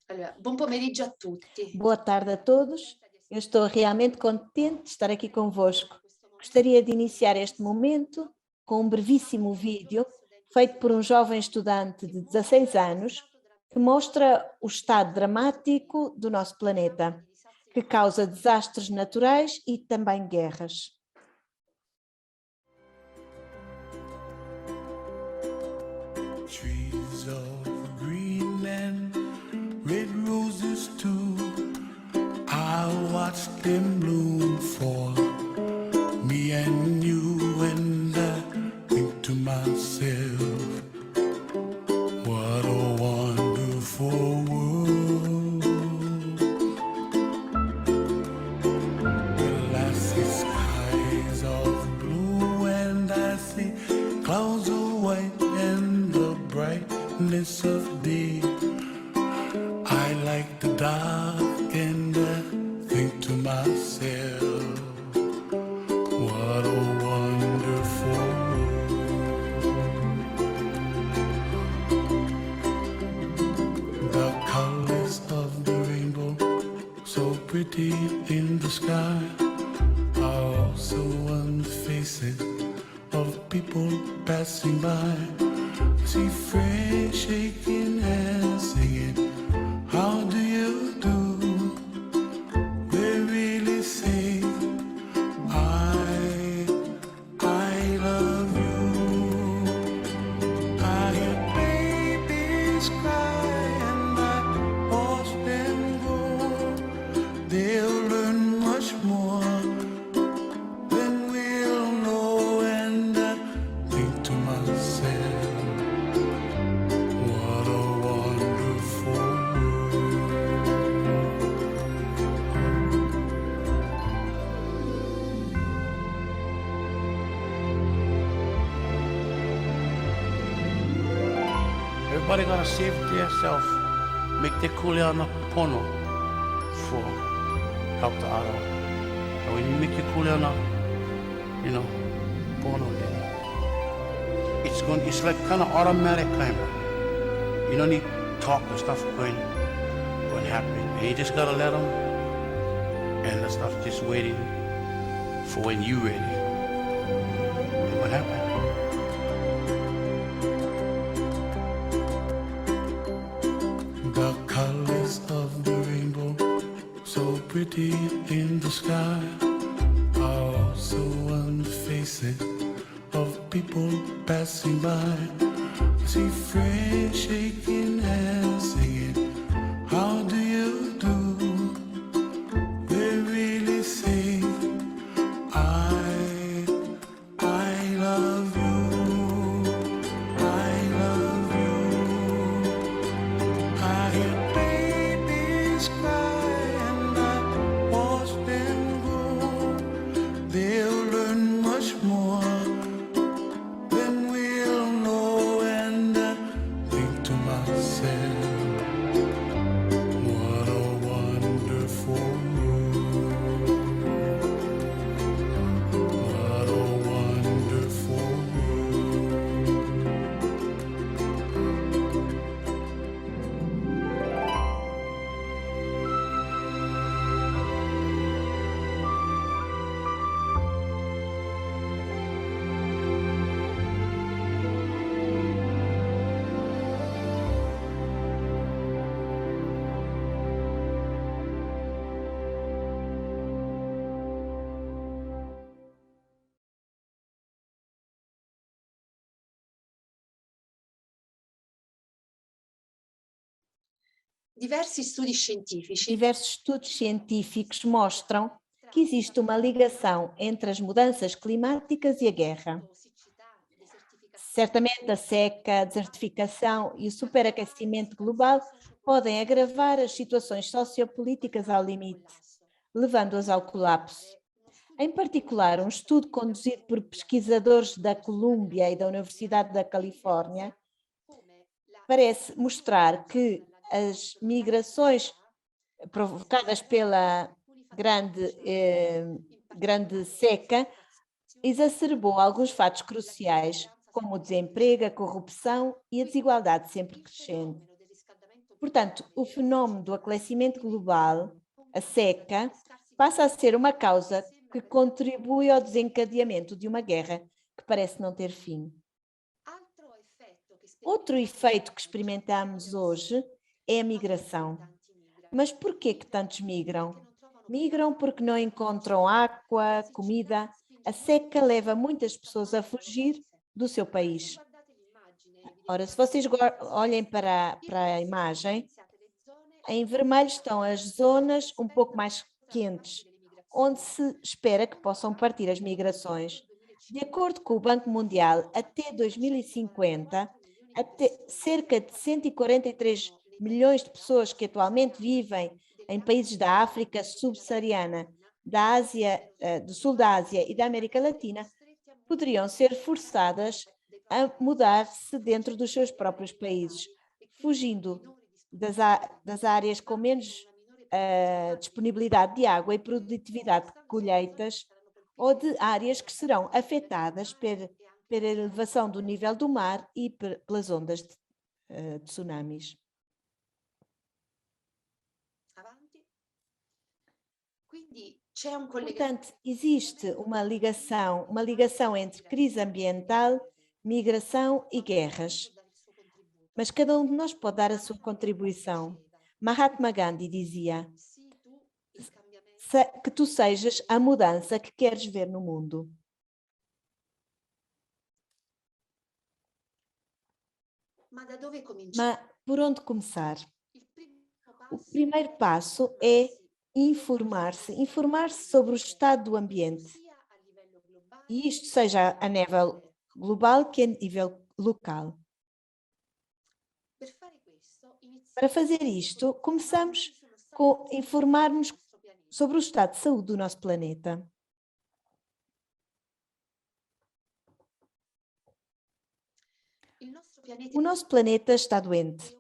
Allora, buon pomeriggio a tutti. Boa tarde a todos. Eu estou realmente contente de estar aqui convosco. Gostaria de iniciar este momento com um brevíssimo vídeo feito por um jovem estudante de 16 anos que mostra o estado dramático do nosso planeta, que causa desastres naturais e também guerras. Trees of Greenland, red roses too. I watched them bloom for me and you, and I think to myself, what a wonderful world. Well, I see skies of blue and I see clouds of white and the brightness of day. I like the dark and I think to myself, what a wonderful world. The colors of the rainbow, so pretty in the sky, are also on the faces of people passing by. See friends shaking hands, singing, how do you do? They really say, I love you. I hear babies cry and I watch them grow. They'll learn much more than we'll know, and I think to myself, what a wonderful world. Everybody gotta save it to yourself. Make the kuleana pono for help the other. And when you make your kuleana, pono then it's like kind of automatic kind of. You don't need talk and stuff going to happen. And you just gotta let them, and the stuff just waiting for when you ready. And what happened? The colors of the rainbow, so pretty in the sky, are also on the faces of people passing by. I see friends shaking hands, singing, how do you do? They really say, I love you. I love you. I hear babies cry and I watch them grow. They'll learn much more than we'll know, and I think to myself, what a wonderful world. What a wonderful world. Diversi studi scientifici Diversos estudos científicos mostram que existe uma ligação entre as mudanças climáticas e a guerra. Certamente a seca, a desertificação e o superaquecimento global podem agravar as situações sociopolíticas ao limite, levando-as ao colapso. Em particular, um estudo conduzido por pesquisadores da Colômbia e da Universidade da Califórnia parece mostrar que as migrações provocadas pela grande seca exacerbou alguns fatos cruciais, como o desemprego, a corrupção e a desigualdade sempre crescente. Portanto, o fenómeno do aquecimento global, a seca, passa a ser uma causa que contribui ao desencadeamento de uma guerra que parece não ter fim. Outro efeito que experimentamos hoje é a migração. Mas por que tantos migram? Migram porque não encontram água, comida. A seca leva muitas pessoas a fugir do seu país. Ora, se vocês olhem para a imagem, em vermelho estão as zonas um pouco mais quentes, onde se espera que possam partir as migrações. De acordo com o Banco Mundial, até 2050, cerca de 143 milhões de pessoas que atualmente vivem em países da África subsaariana, da Ásia, do sul da Ásia e da América Latina, poderiam ser forçadas a mudar-se dentro dos seus próprios países, fugindo das áreas com menos disponibilidade de água e produtividade de colheitas, ou de áreas que serão afetadas pela elevação do nível do mar e pelas ondas de tsunamis. Portanto, existe uma ligação entre crise ambiental, migração e guerras. Mas cada um de nós pode dar a sua contribuição. Mahatma Gandhi dizia que tu sejas a mudança que queres ver no mundo. Mas por onde começar? O primeiro passo é informar-se sobre o estado do ambiente. E isto seja a nível global que a nível local. Para fazer isto, começamos com informar-nos sobre o estado de saúde do nosso planeta. O nosso planeta está doente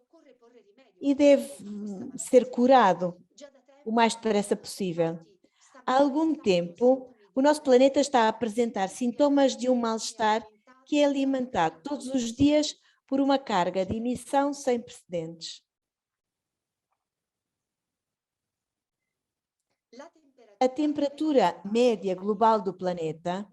e deve ser curado o mais depressa possível. Há algum tempo, o nosso planeta está a apresentar sintomas de um mal-estar que é alimentado todos os dias por uma carga de emissão sem precedentes. A temperatura média global do planeta,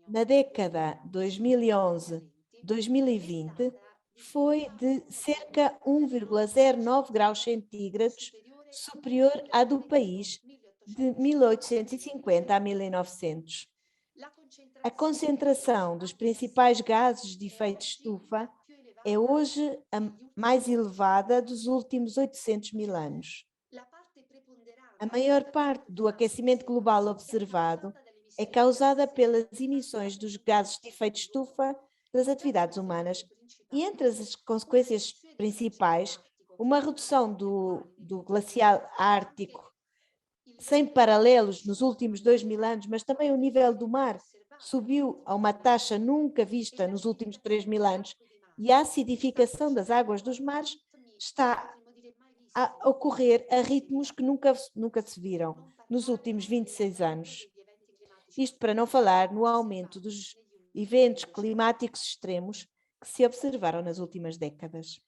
na década 2011-2020, foi de cerca 1,09 graus centígrados superior à do país de 1850 a 1900. A concentração dos principais gases de efeito de estufa é hoje a mais elevada dos últimos 800 mil anos. A maior parte do aquecimento global observado é causada pelas emissões dos gases de efeito de estufa das atividades humanas. E entre as consequências principais, uma redução do glacial ártico sem paralelos nos últimos 2.000 anos, mas também o nível do mar subiu a uma taxa nunca vista nos últimos 3.000 anos e a acidificação das águas dos mares está a ocorrer a ritmos que nunca se viram nos últimos 26 anos. Isto para não falar no aumento dos eventos climáticos extremos que se observaram nas últimas décadas.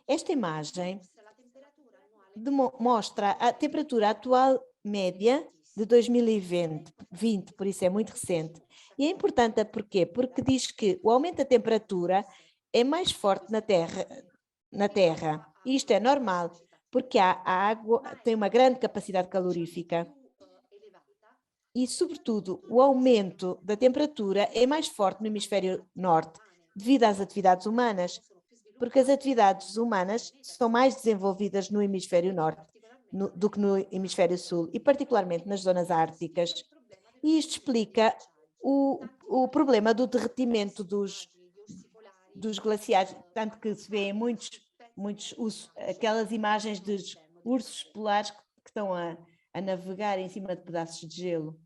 Esta imagem mostra a temperatura atual média de 2020, por isso é muito recente. E é importante porquê? Porque diz que o aumento da temperatura é mais forte na Terra. E isto é normal, porque a água tem uma grande capacidade calorífica. E, sobretudo, o aumento da temperatura é mais forte no hemisfério norte, devido às atividades humanas, porque as atividades humanas são mais desenvolvidas no hemisfério norte do que no hemisfério sul, e particularmente nas zonas árticas. E isto explica o problema do derretimento dos glaciares, tanto que se vê em muitos aquelas imagens dos ursos polares que estão a navegar em cima de pedaços de gelo.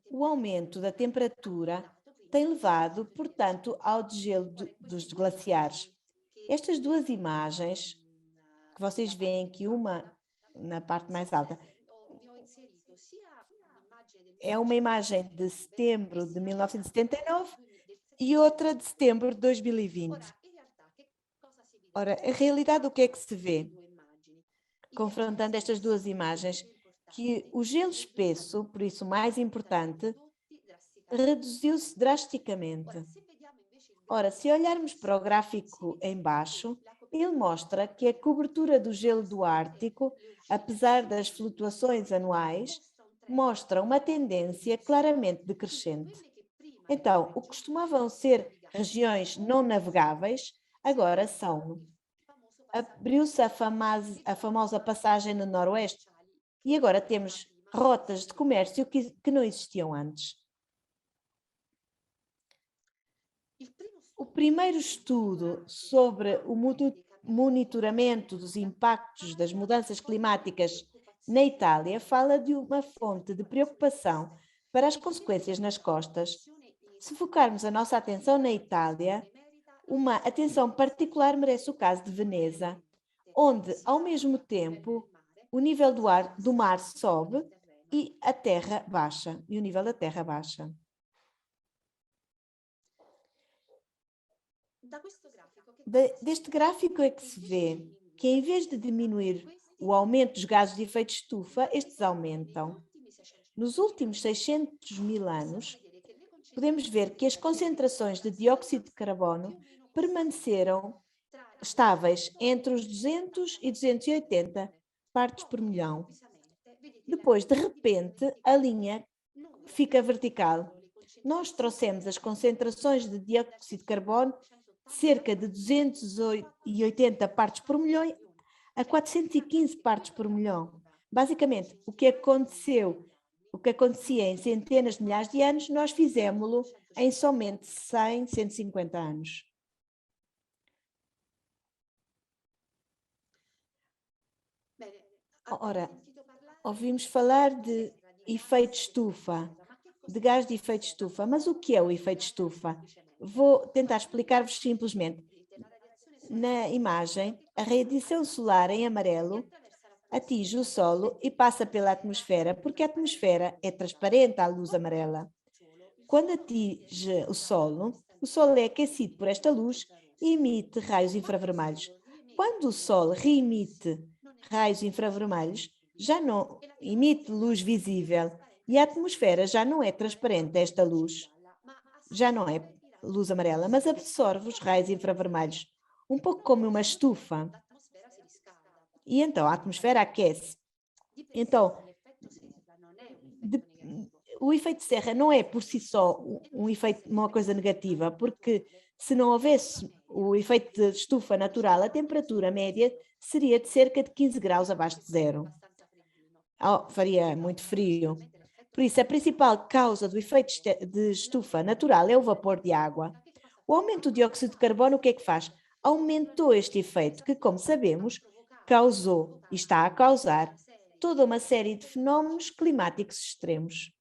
O aumento da temperatura tem levado, portanto, ao degelo dos glaciares. Estas duas imagens, que vocês veem aqui, uma na parte mais alta, é uma imagem de setembro de 1979 e outra de setembro de 2020. Ora, a realidade, o que é que se vê? Confrontando estas duas imagens, que o gelo espesso, por isso o mais importante, reduziu-se drasticamente. Ora, se olharmos para o gráfico em baixo, ele mostra que a cobertura do gelo do Ártico, apesar das flutuações anuais, mostra uma tendência claramente decrescente. Então, o que costumavam ser regiões não navegáveis, agora são. Abriu-se a famosa passagem no Noroeste e agora temos rotas de comércio que não existiam antes. O primeiro estudo sobre o monitoramento dos impactos das mudanças climáticas na Itália fala de uma fonte de preocupação para as consequências nas costas. Se focarmos a nossa atenção na Itália, uma atenção particular merece o caso de Veneza, onde, ao mesmo tempo, o nível do mar sobe e a terra baixa, e o nível da terra baixa. Deste gráfico é que se vê que, em vez de diminuir o aumento dos gases de efeito de estufa, estes aumentam. Nos últimos 600.000 anos, podemos ver que as concentrações de dióxido de carbono permaneceram estáveis entre os 200 e 280 partes por milhão. Depois, de repente, a linha fica vertical. Nós trouxemos as concentrações de dióxido de carbono de cerca de 280 partes por milhão a 415 partes por milhão. Basicamente, o que acontecia em centenas de milhares de anos, nós fizemos-lo em somente 100, 150 anos. Ora, ouvimos falar de efeito estufa, de gás de efeito estufa, mas o que é o efeito estufa? Vou tentar explicar-vos simplesmente. Na imagem, a radiação solar em amarelo atinge o solo e passa pela atmosfera, porque a atmosfera é transparente à luz amarela. Quando atinge o solo é aquecido por esta luz e emite raios infravermelhos. Quando o Sol reemite raios infravermelhos, já não emite luz visível e a atmosfera já não é transparente a esta luz. Já não é luz amarela, mas absorve os raios infravermelhos, um pouco como uma estufa. E então a atmosfera aquece. Então, o efeito de serra não é por si só uma coisa negativa, porque se não houvesse o efeito de estufa natural, a temperatura média seria de cerca de 15 graus abaixo de zero. Faria muito frio. Por isso, a principal causa do efeito de estufa natural é o vapor de água. O aumento do dióxido de carbono, o que é que faz? Aumentou este efeito que, como sabemos, causou e está a causar toda uma série de fenómenos climáticos extremos.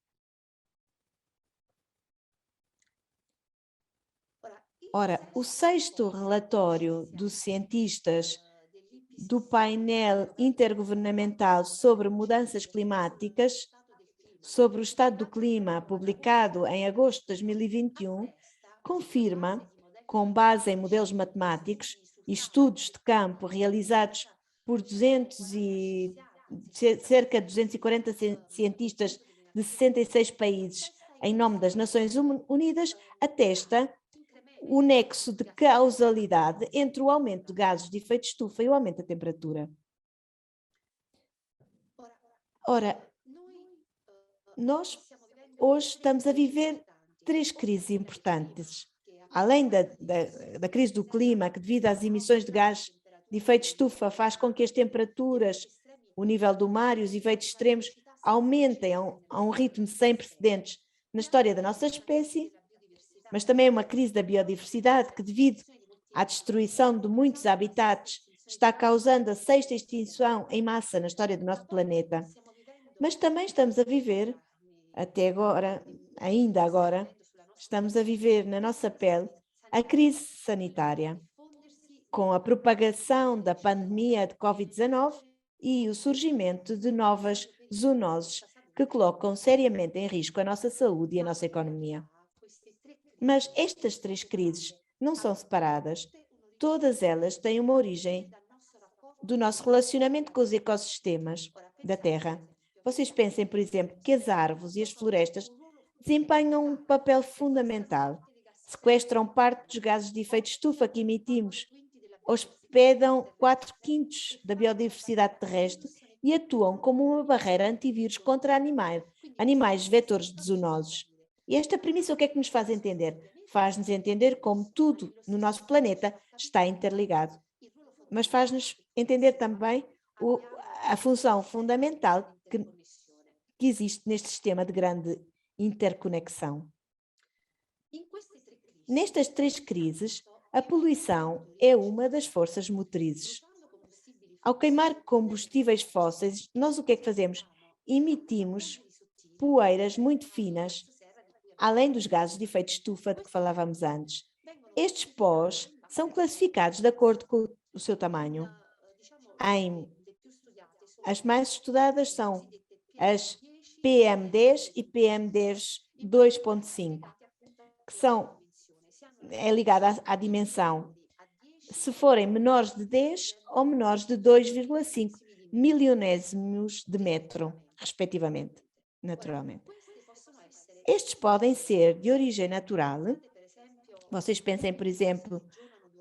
Ora, o sexto relatório dos cientistas do painel intergovernamental sobre mudanças climáticas, sobre o estado do clima, publicado em agosto de 2021, confirma, com base em modelos matemáticos e estudos de campo realizados por cerca de 240 cientistas de 66 países em nome das Nações Unidas, atesta o nexo de causalidade entre o aumento de gases de efeito de estufa e o aumento da temperatura. Ora, nós hoje estamos a viver 3 crises importantes. Além da crise do clima, que devido às emissões de gás de efeito de estufa faz com que as temperaturas, o nível do mar e os efeitos extremos aumentem a um ritmo sem precedentes na história da nossa espécie, mas também uma crise da biodiversidade que, devido à destruição de muitos habitats, está causando a 6ª extinção em massa na história do nosso planeta. Mas também estamos a viver, até agora, ainda agora, estamos a viver na nossa pele a crise sanitária, com a propagação da pandemia de Covid-19 e o surgimento de novas zoonoses que colocam seriamente em risco a nossa saúde e a nossa economia. Mas estas três crises não são separadas. Todas elas têm uma origem do nosso relacionamento com os ecossistemas da Terra. Vocês pensem, por exemplo, que as árvores e as florestas desempenham um papel fundamental. Sequestram parte dos gases de efeito de estufa que emitimos, hospedam 4/5 da biodiversidade terrestre e atuam como uma barreira antivírus contra animais vetores de zoonosos. E esta premissa o que é que nos faz entender? Faz-nos entender como tudo no nosso planeta está interligado. Mas faz-nos entender também a função fundamental que existe neste sistema de grande interconexão. Nestas três crises, a poluição é uma das forças motrizes. Ao queimar combustíveis fósseis, nós o que é que fazemos? Emitimos poeiras muito finas, além dos gases de efeito de estufa de que falávamos antes. Estes pós são classificados de acordo com o seu tamanho. As mais estudadas são as PM10 e PM10 2.5, que é ligada à dimensão. Se forem menores de 10 ou menores de 2,5 milionésimos de metro, respectivamente, naturalmente. Estes podem ser de origem natural. Vocês pensem, por exemplo,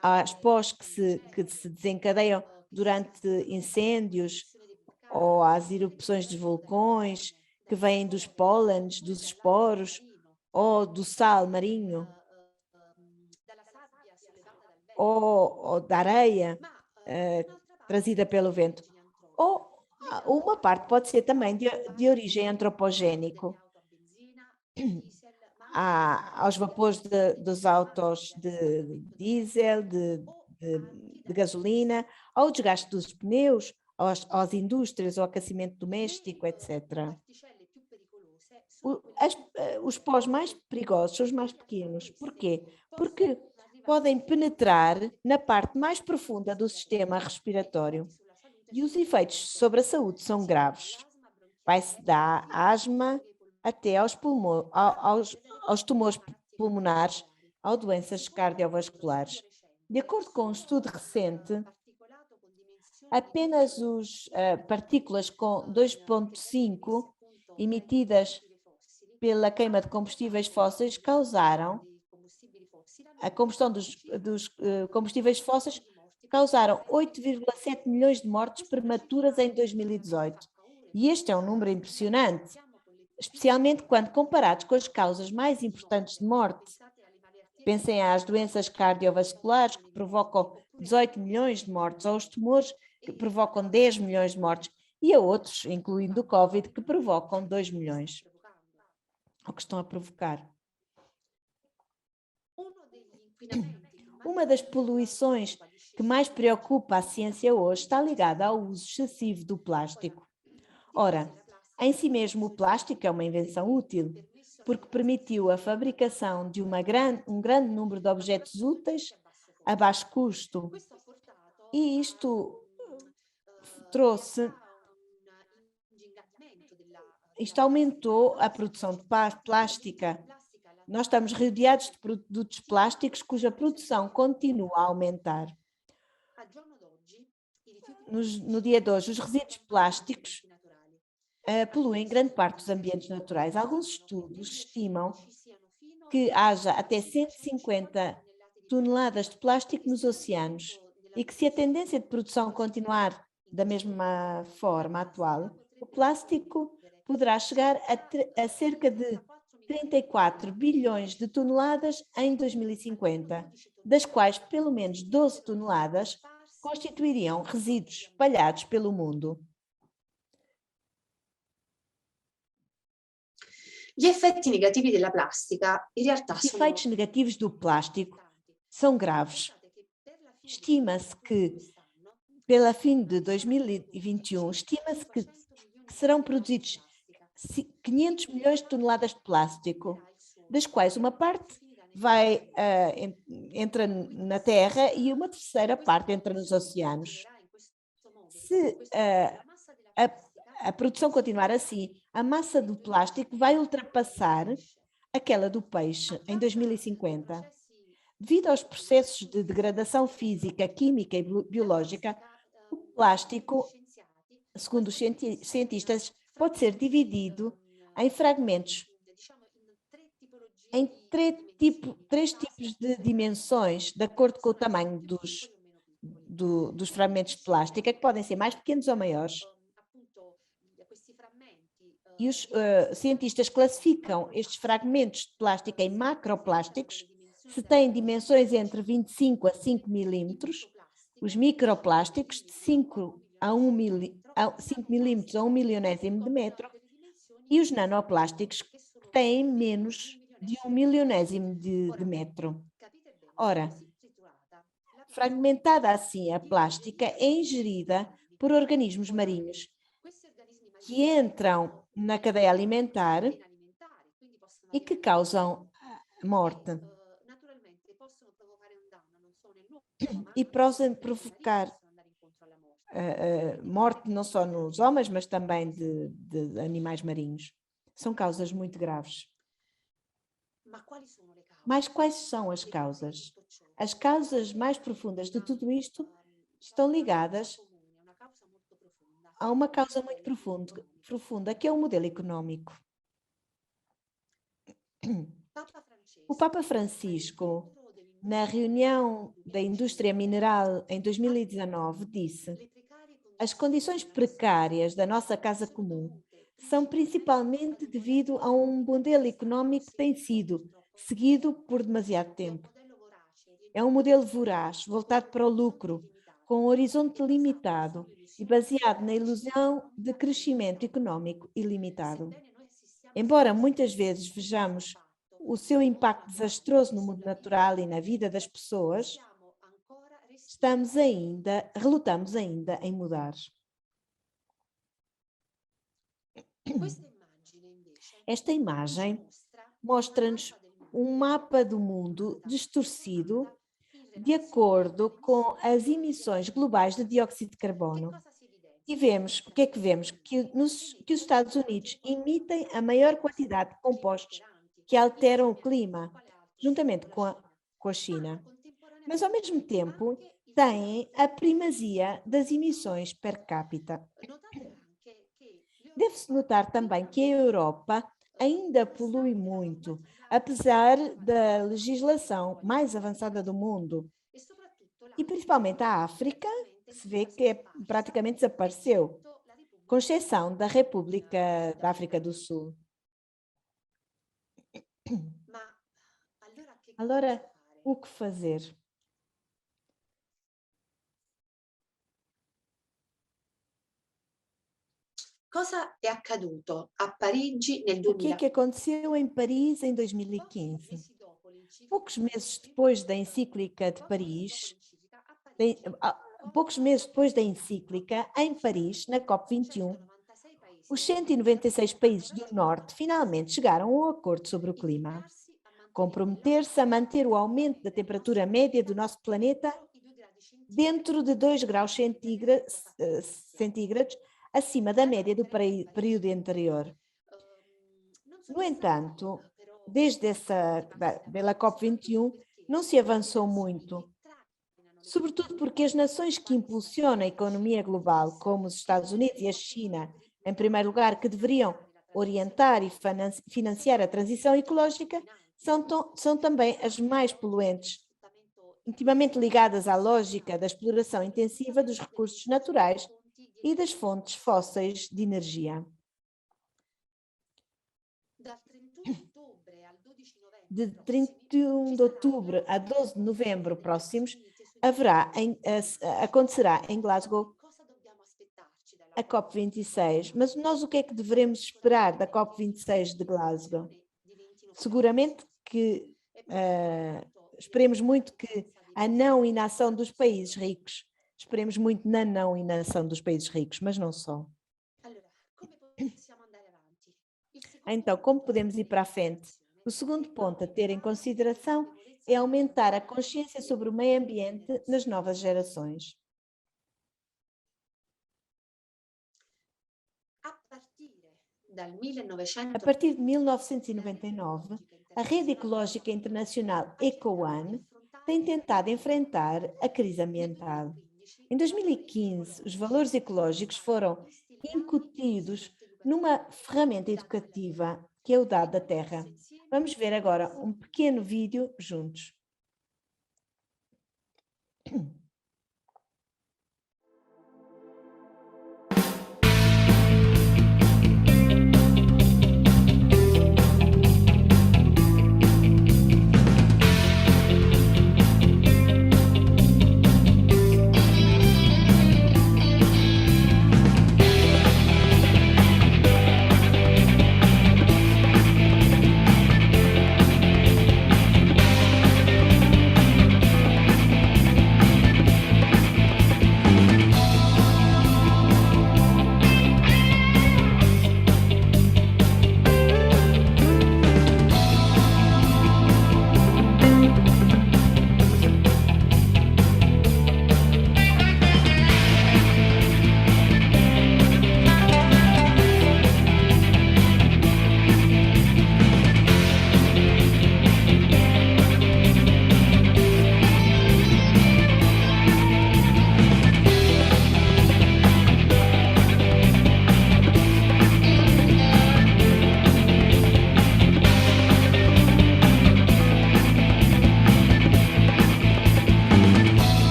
às pós que se desencadeiam durante incêndios ou às erupções dos vulcões, que vêm dos pólenes, dos esporos ou do sal marinho, ou da areia trazida pelo vento. Ou uma parte pode ser também de origem antropogénico, aos vapores dos autos de diesel, de gasolina, ao desgaste dos pneus, às indústrias, ao aquecimento doméstico, etc. Os pós mais perigosos são os mais pequenos. Porquê? Porque podem penetrar na parte mais profunda do sistema respiratório e os efeitos sobre a saúde são graves. Vai-se da asma até aos tumores pulmonares, às doenças cardiovasculares. De acordo com um estudo recente, apenas as partículas com 2.5 emitidas pela queima de combustíveis fósseis a combustão dos combustíveis fósseis causaram 8,7 milhões de mortes prematuras em 2018. E este é um número impressionante, especialmente quando comparados com as causas mais importantes de morte. Pensem às doenças cardiovasculares que provocam 18 milhões de mortes, ou os tumores que provocam 10 milhões de mortes, e a outros, incluindo o Covid, que provocam 2 milhões, ou que estão a provocar. Uma das poluições que mais preocupa a ciência hoje está ligada ao uso excessivo do plástico. Ora, em si mesmo o plástico é uma invenção útil, porque permitiu a fabricação de um grande número de objetos úteis a baixo custo. E isto aumentou a produção de plástica. Nós estamos rodeados de produtos plásticos cuja produção continua a aumentar. No dia de hoje, os resíduos plásticos poluem grande parte dos ambientes naturais. Alguns estudos estimam que haja até 150 toneladas de plástico nos oceanos e que, se a tendência de produção continuar da mesma forma atual, o plástico poderá chegar a cerca de 34 bilhões de toneladas em 2050, das quais pelo menos 12 toneladas constituiriam resíduos espalhados pelo mundo. Gli effetti negativi della plastica in realtà Os efeitos negativos do plástico são graves. Estima-se que, pela fim de 2021, estima-se que serão produzidos 500 milhões de toneladas de plástico, das quais uma parte entra na Terra e uma terceira parte entra nos oceanos. Se a produção continuar assim, a massa do plástico vai ultrapassar aquela do peixe em 2050. Devido aos processos de degradação física, química e biológica, o plástico, segundo os cientistas, pode ser dividido em fragmentos, em três tipos de dimensões, de acordo com o tamanho dos fragmentos de plástico, que podem ser mais pequenos ou maiores. E os cientistas classificam estes fragmentos de plástico em macroplásticos, se têm dimensões entre 25 a 5 milímetros, os microplásticos de 5 milímetros a 1 milionésimo de metro, e os nanoplásticos que têm menos de 1 milionésimo de metro. Ora, fragmentada assim, a plástica é ingerida por organismos marinhos que entram na cadeia alimentar e que causam morte. E podem provocar morte não só nos homens, mas também de animais marinhos. São causas muito graves. Mas quais são as causas? As causas mais profundas de tudo isto estão ligadas a uma causa muito profunda, que é o modelo económico. O Papa Francisco, na reunião da indústria mineral em 2019, disse: as condições precárias da nossa casa comum são principalmente devido a um modelo económico que tem sido seguido por demasiado tempo. É um modelo voraz, voltado para o lucro, com um horizonte limitado e baseado na ilusão de crescimento económico ilimitado. Embora muitas vezes vejamos o seu impacto desastroso no mundo natural e na vida das pessoas, relutamos ainda em mudar. Esta imagem mostra-nos um mapa do mundo distorcido de acordo com as emissões globais de dióxido de carbono. E vemos, o que é que vemos? Que os Estados Unidos emitem a maior quantidade de compostos que alteram o clima, juntamente com a China. Mas, ao mesmo tempo, têm a primazia das emissões per capita. Deve-se notar também que a Europa ainda polui muito, apesar da legislação mais avançada do mundo. E principalmente a África, que se vê que praticamente desapareceu, com exceção da República da África do Sul. Allora, o que fazer? Cosa è accaduto a Parigi nel O que é 2000? que aconteceu em Paris em 2015? Poucos meses depois da encíclica de Paris, em Paris, na COP21, os 196 países do Norte finalmente chegaram a um acordo sobre o clima. Comprometer-se a manter o aumento da temperatura média do nosso planeta dentro de 2 graus centígrados acima da média do período anterior. No entanto, desde pela COP21, não se avançou muito, sobretudo porque as nações que impulsionam a economia global, como os Estados Unidos e a China, em primeiro lugar, que deveriam orientar e financiar a transição ecológica, são também as mais poluentes, intimamente ligadas à lógica da exploração intensiva dos recursos naturais e das fontes fósseis de energia. De 31 de outubro a 12 de novembro próximos, acontecerá em Glasgow a COP26. Mas nós o que é que devemos esperar da COP26 de Glasgow? Seguramente que esperemos muito que a não inação dos países ricos, esperemos muito na não inação dos países ricos, mas não só. Então, como podemos ir para a frente? O segundo ponto a ter em consideração é aumentar a consciência sobre o meio ambiente nas novas gerações. A partir de 1999, A Rede Ecológica Internacional EcoOne tem tentado enfrentar a crise ambiental. Em 2015, os valores ecológicos foram incutidos numa ferramenta educativa que é o Dado da Terra. Vamos ver agora um pequeno vídeo juntos.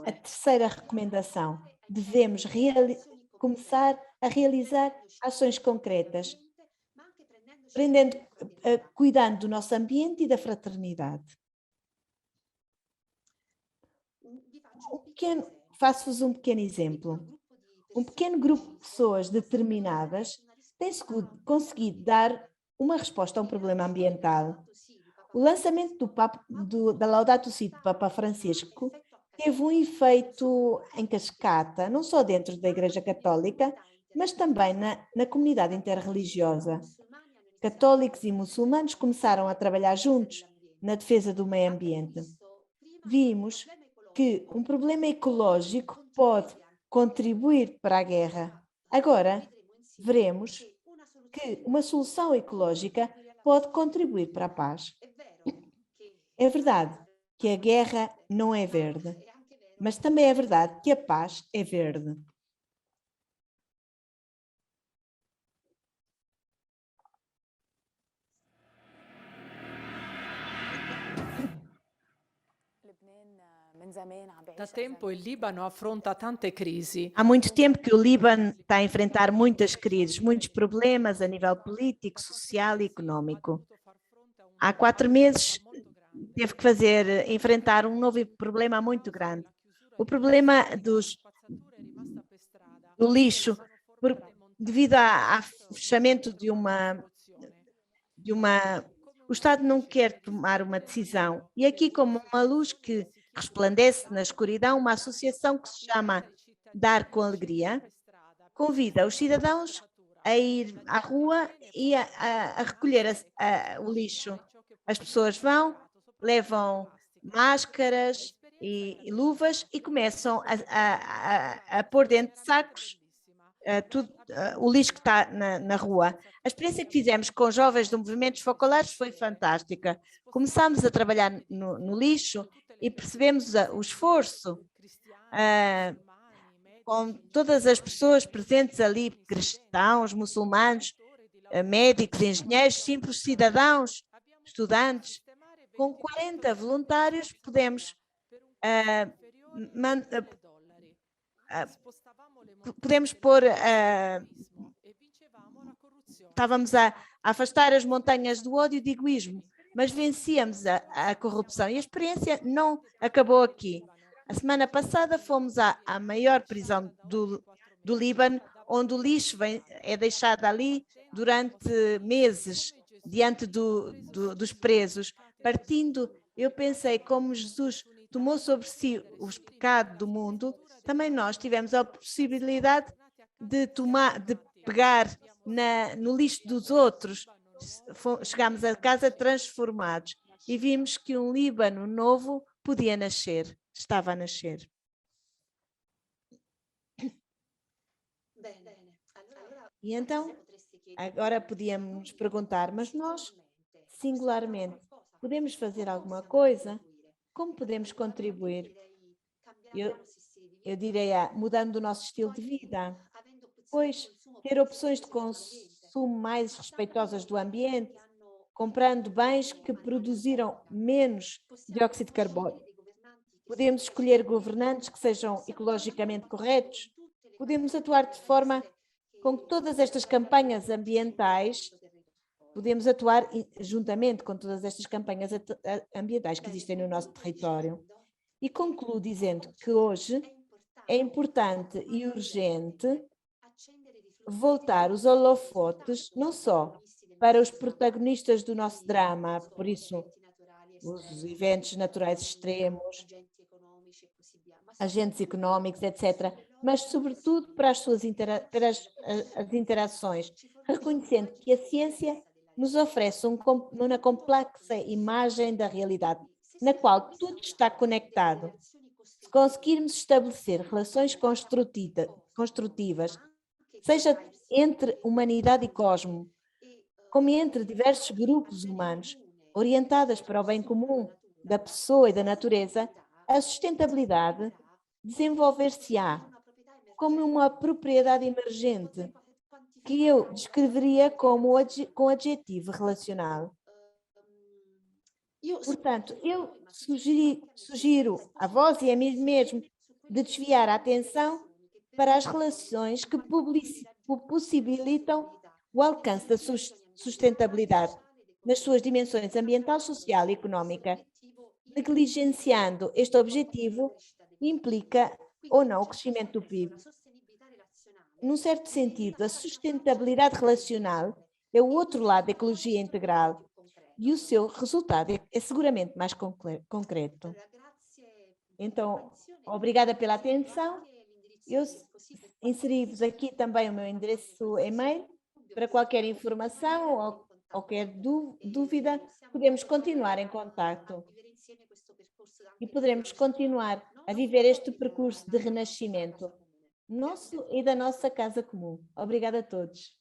A terceira recomendação: devemos começar a realizar ações concretas, cuidando do nosso ambiente e da fraternidade. Faço-vos um pequeno exemplo. Um pequeno grupo de pessoas determinadas tem conseguido dar uma resposta a um problema ambiental. O lançamento da Laudato Si do Papa Francisco teve um efeito em cascata, não só dentro da Igreja Católica, mas também na comunidade interreligiosa. Católicos e muçulmanos começaram a trabalhar juntos na defesa do meio ambiente. Vimos que um problema ecológico pode contribuir para a guerra. Agora, veremos que uma solução ecológica pode contribuir para a paz. É verdade que a guerra não é verde, mas também é verdade que a paz é verde. Da tempo il Libano affronta tante crisi. Há muito tempo que o Líbano está a enfrentar muitas crises, muitos problemas a nível político, social e econômico. Há 4 meses teve que enfrentar um novo problema muito grande. O problema do lixo, devido ao fechamento de uma... O Estado não quer tomar uma decisão. E aqui, como uma luz que resplandece na escuridão, uma associação que se chama Dar com Alegria, convida os cidadãos a ir à rua e a recolher o lixo. As pessoas vão, levam máscaras e luvas e começam a pôr dentro de sacos o lixo que está na rua. A experiência que fizemos com jovens do movimento Focolares foi fantástica. Começámos a trabalhar no lixo e percebemos o esforço com todas as pessoas presentes ali, cristãos, muçulmanos, médicos, engenheiros, simples cidadãos, estudantes. Com 40 voluntários podemos pôr... Estávamos a afastar as montanhas do ódio e do egoísmo, mas vencíamos a corrupção e a experiência não acabou aqui. A semana passada fomos à maior prisão do Líbano, onde o lixo é deixado ali durante meses, diante dos presos. Partindo, eu pensei, como Jesus tomou sobre si os pecados do mundo, também nós tivemos a possibilidade de pegar no lixo dos outros. Chegámos a casa transformados e vimos que um Líbano novo podia nascer, estava a nascer. E então, agora podíamos perguntar, mas nós, singularmente, podemos fazer alguma coisa? Como podemos contribuir? Eu diria, mudando o nosso estilo de vida, pois ter opções de consumo mais respeitosas do ambiente, comprando bens que produziram menos dióxido de carbono. Podemos escolher governantes que sejam ecologicamente corretos. Podemos atuar de forma com que todas estas campanhas ambientais, podemos atuar juntamente com todas estas campanhas ambientais que existem no nosso território. E concluo dizendo que hoje é importante e urgente voltar os holofotes não só para os protagonistas do nosso drama, por isso os eventos naturais extremos, agentes económicos, etc., mas sobretudo para as suas as interações, reconhecendo que a ciência nos oferece uma complexa imagem da realidade, na qual tudo está conectado. Se conseguirmos estabelecer relações construtivas, seja entre humanidade e cosmos, como entre diversos grupos humanos, orientadas para o bem comum da pessoa e da natureza, a sustentabilidade desenvolver-se-á como uma propriedade emergente, que eu descreveria como com adjetivo relacional. Portanto, eu sugiro a vós e a mim mesmo de desviar a atenção para as relações que possibilitam o alcance da sustentabilidade nas suas dimensões ambiental, social e económica. Negligenciando este objetivo implica ou não o crescimento do PIB. Num certo sentido, a sustentabilidade relacional é o outro lado da ecologia integral e o seu resultado é seguramente mais concreto. Então, obrigada pela atenção. Eu inseri-vos aqui também o meu endereço e-mail para qualquer informação ou qualquer dúvida, podemos continuar em contato e poderemos continuar a viver este percurso de renascimento nosso e da nossa casa comum. Obrigada a todos.